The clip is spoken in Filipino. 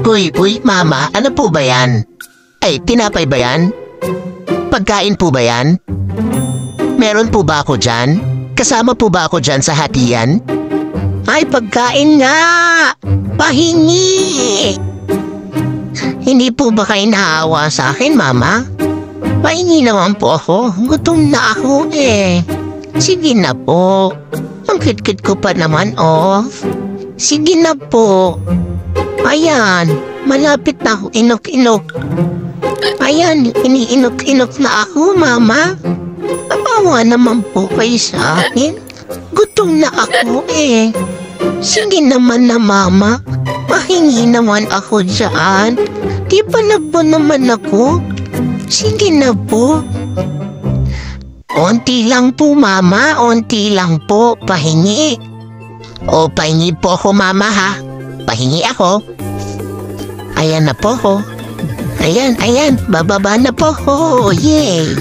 Uy, mama, ano po ba yan? Ay, tinapay ba yan? Pagkain po ba yan? Meron po ba ako dyan? Kasama po ba ako dyan sa hatian? Ay, pagkain nga! Pahingi! Hindi po ba kayo naawa sa akin, mama? Pahingi naman po ako. Gutom na ako eh. Sige na po. Ang kit-kit ko pa naman, oh. Sige na po. Ayan, malapit na ako inok-inok. Ayan, iniinok-inok na ako, mama. Kawawa naman po kayo sa akin. Gutom na ako eh. Sige naman na, mama. Pahingi naman ako dyan. Di ba po naman ako? Sige na po. Onti lang po, mama. Onti lang po. Pahingi. O, pahingi po ako, mama, ha? Pahingi ako. Ayan na po ko. Ayan. Bababa na po ko. Yay!